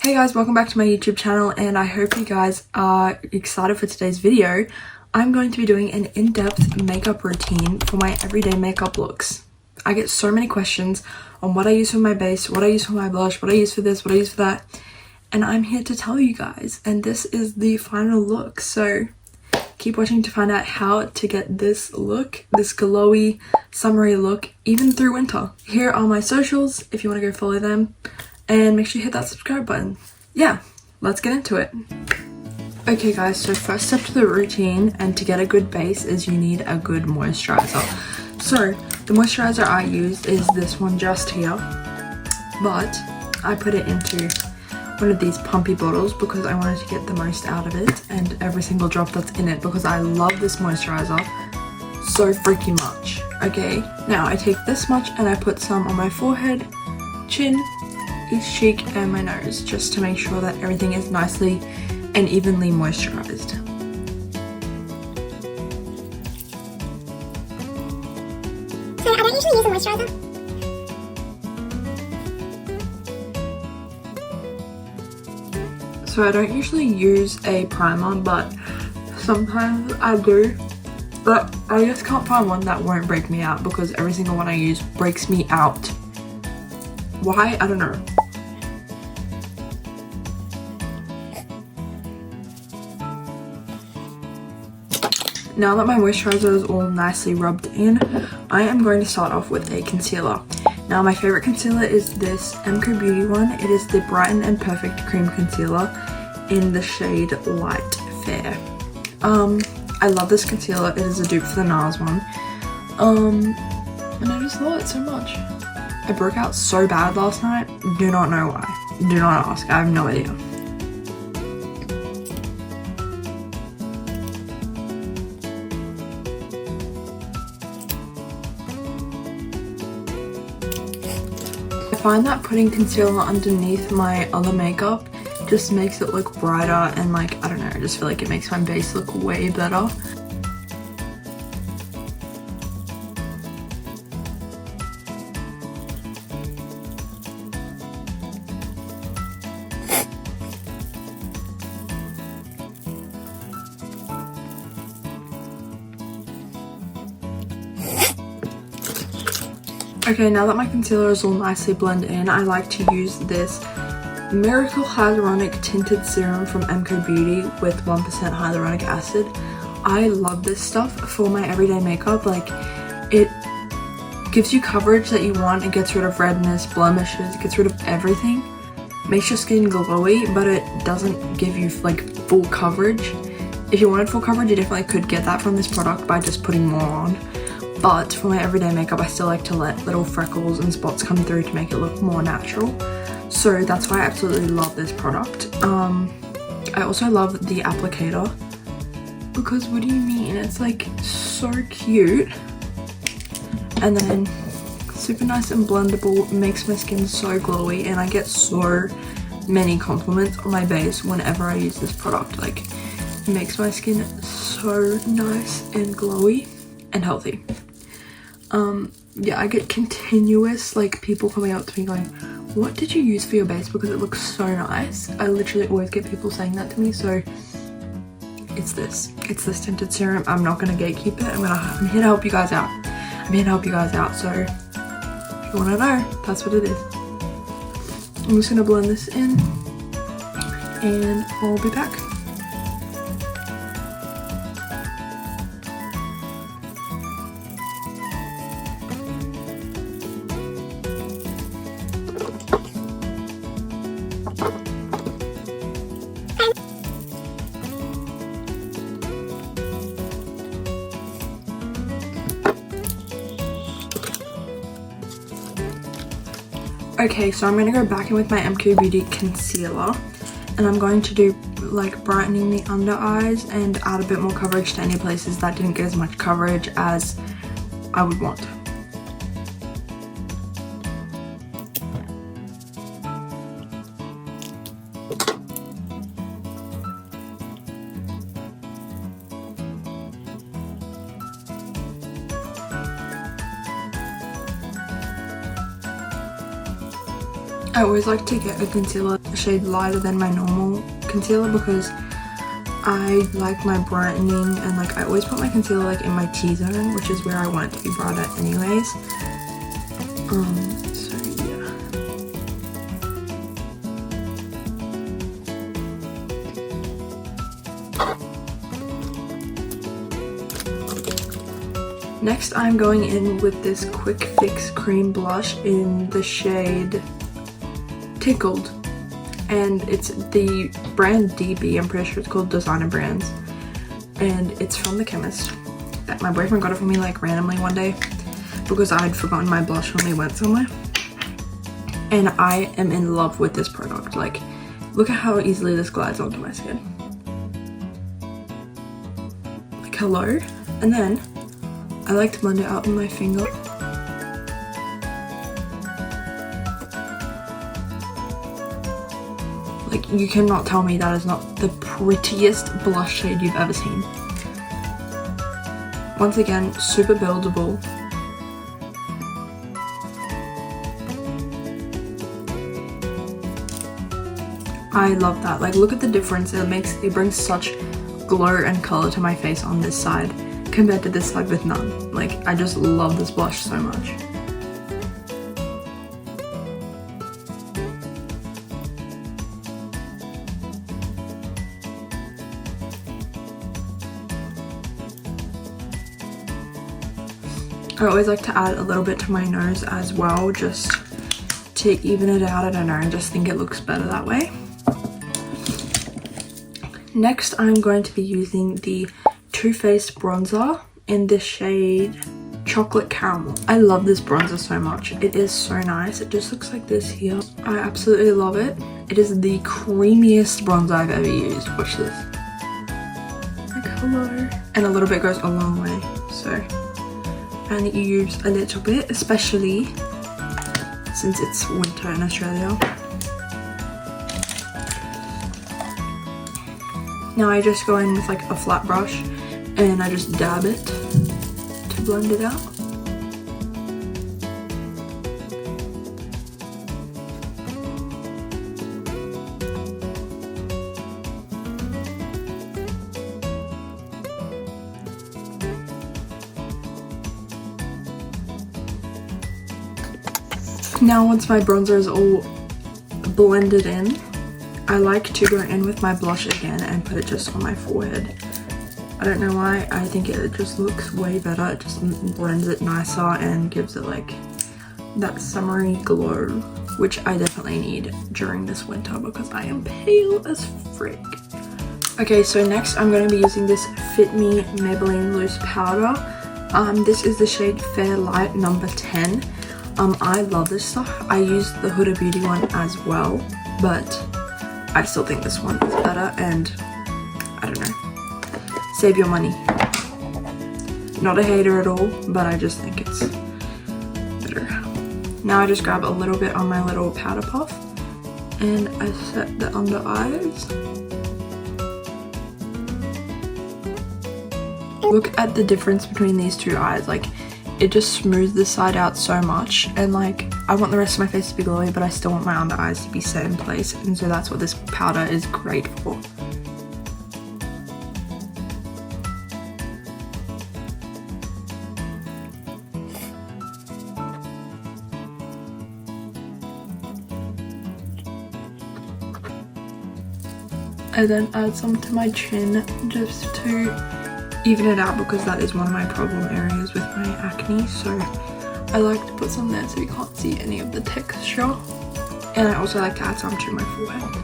Hey guys, welcome back to my YouTube channel, and I hope you guys are excited for today's video. I'm going to be doing an in-depth makeup routine for my everyday makeup looks. I get so many questions on what I use for my base, what I use for my blush, what I use for this, what I use for that, and I'm here to tell you guys, and this is the final look. So keep watching to find out how to get this look, this glowy, summery look, even through winter. Here are my socials if you want to go follow them. And make sure you hit that subscribe button. Yeah, let's get into it. Okay guys, so first step to the routine and to get a good base is you need a good moisturizer. So the moisturizer I use is this one just here, but I put it into one of these pumpy bottles because I wanted to get the most out of it and every single drop that's in it, because I love this moisturizer so freaking much. Okay, now I take this much and I put some on my forehead, chin, each cheek and my nose, just to make sure that everything is nicely and evenly moisturized. So I don't usually use a moisturizer. So I don't usually use a primer, but sometimes I do. But I just can't find one that won't break me out, because every single one I use breaks me out. Why? I don't know. Now that my moisturizer is all nicely rubbed in, I am going to start off with a concealer. Now my favorite concealer is this MCO Beauty one. It is the Brighten and Perfect Cream Concealer in the shade Light Fair. I love this concealer. It is a dupe for the NARS one. And I just love it so much. I broke out so bad last night. Do not know why. Do not ask. I have no idea. I find that putting concealer underneath my other makeup just makes it look brighter, and like, I don't know, I just feel like it makes my base look way better. Okay, now that my concealer is all nicely blended in, I like to use this Miracle Hyaluronic Tinted Serum from MCO Beauty with 1% hyaluronic acid. I love this stuff for my everyday makeup. Like, it gives you coverage that you want. It gets rid of redness, blemishes, it gets rid of everything. Makes your skin glowy, but it doesn't give you like full coverage. If you wanted full coverage, you definitely could get that from this product by just putting more on. But for my everyday makeup, I still like to let little freckles and spots come through to make it look more natural. So that's why I absolutely love this product. I also love the applicator, because what do you mean? It's like so cute. And then super nice and blendable, makes my skin so glowy, and I get so many compliments on my base whenever I use this product. Like, it makes my skin so nice and glowy and healthy. Yeah, I get continuous like people coming up to me going, what did you use for your base, because it looks so nice. I literally always get people saying that to me. So it's this tinted serum. I'm not gonna gatekeep it. I'm here to help you guys out. So if you want to know, that's what it is. I'm just gonna blend this in and I'll be back. Okay, so I'm going to go back in with my MCO Beauty concealer, and I'm going to do like brightening the under eyes and add a bit more coverage to any places that didn't get as much coverage as I would want. I always like to get a concealer shade lighter than my normal concealer because I like my brightening, and like I always put my concealer like in my T-zone, which is where I want it to be brighter anyways. So yeah. Next, I'm going in with this Quick Fix Cream Blush in the shade Tickled. And it's the brand DB, I'm pretty sure it's called Designer Brands. And it's from the chemist. That my boyfriend got it for me like randomly one day because I had forgotten my blush when we went somewhere. And I am in love with this product. Like, look at how easily this glides onto my skin. Like, hello. And then I like to blend it out with my finger. Like, you cannot tell me that is not the prettiest blush shade you've ever seen. Once again, super buildable. I love that. Like, look at the difference. It brings such glow and color to my face on this side compared to this side with none. Like, I just love this blush so much. I always like to add a little bit to my nose as well, just to even it out. I don't know, I just think it looks better that way. Next, I'm going to be using the Too Faced bronzer in the shade Chocolate Caramel. I love this bronzer so much. It is so nice. It just looks like this here. I absolutely love it. It is the creamiest bronzer I've ever used. Watch this. Like, hello. And a little bit goes a long way, so. And you use a little bit, especially since it's winter in Australia. Now I just go in with like a flat brush and I just dab it to blend it out. Now once my bronzer is all blended in, I like to go in with my blush again and put it just on my forehead. I don't know why, I think it just looks way better. It just blends it nicer and gives it like that summery glow, which I definitely need during this winter because I am pale as frick. Okay, so next I'm going to be using this Fit Me Maybelline Loose Powder. This is the shade Fair Light number 10. I love this stuff. I use the Huda Beauty one as well, but I still think this one is better, and I don't know. Save your money. Not a hater at all, but I just think it's better. Now I just grab a little bit on my little powder puff and I set the under eyes. Look at the difference between these two eyes. Like, it just smooths this side out so much, and like I want the rest of my face to be glowy, but I still want my under eyes to be set in place, and so that's what this powder is great for. I then add some to my chin just to even it out because that is one of my problem areas with my acne, so I like to put some there so you can't see any of the texture. And I also like to add some to my forehead.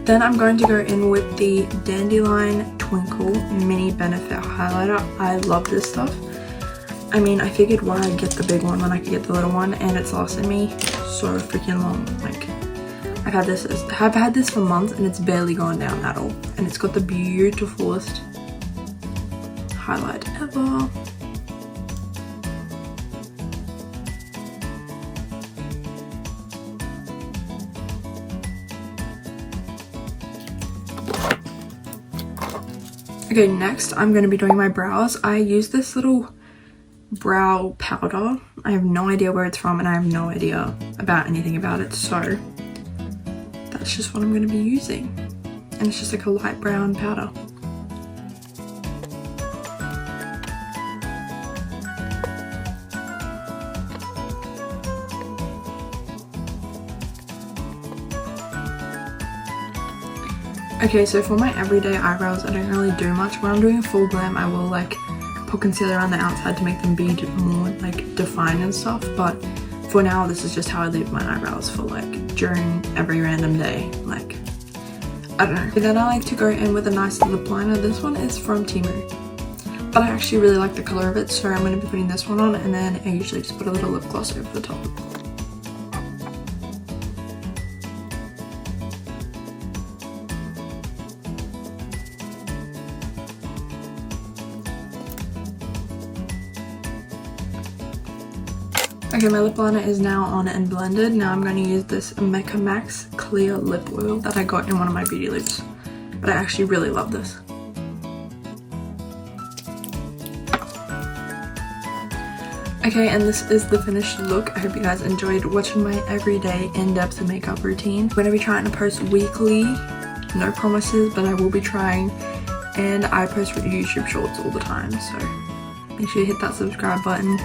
Then I'm going to go in with the Dandelion Twinkle Mini Benefit Highlighter. I love this stuff. I mean, I figured why I'd get the big one when I could get the little one, and it's lasted me so freaking long. Like, I've had this for months and it's barely gone down at all, and it's got the beautifulest highlight ever. Okay, next I'm going to be doing my brows. I use this little brow powder. I have no idea where it's from and I have no idea about anything about it, so that's just what I'm going to be using. And it's just like a light brown powder. Okay, so for my everyday eyebrows, I don't really do much. When I'm doing full glam, I will like put concealer on the outside to make them be more like defined and stuff, but for now this is just how I leave my eyebrows for like during every random day. Like, I don't know. Then I like to go in with a nice lip liner. This one is from Temu, but I actually really like the color of it, so I'm going to be putting this one on, and then I usually just put a little lip gloss over the top. Okay, my lip liner is now on and blended. Now I'm going to use this Mecca Max Clear Lip Oil that I got in one of my beauty loops. But I actually really love this. Okay, and this is the finished look. I hope you guys enjoyed watching my everyday in-depth makeup routine. I'm going to be trying to post weekly. No promises, but I will be trying. And I post YouTube shorts all the time, so make sure you hit that subscribe button.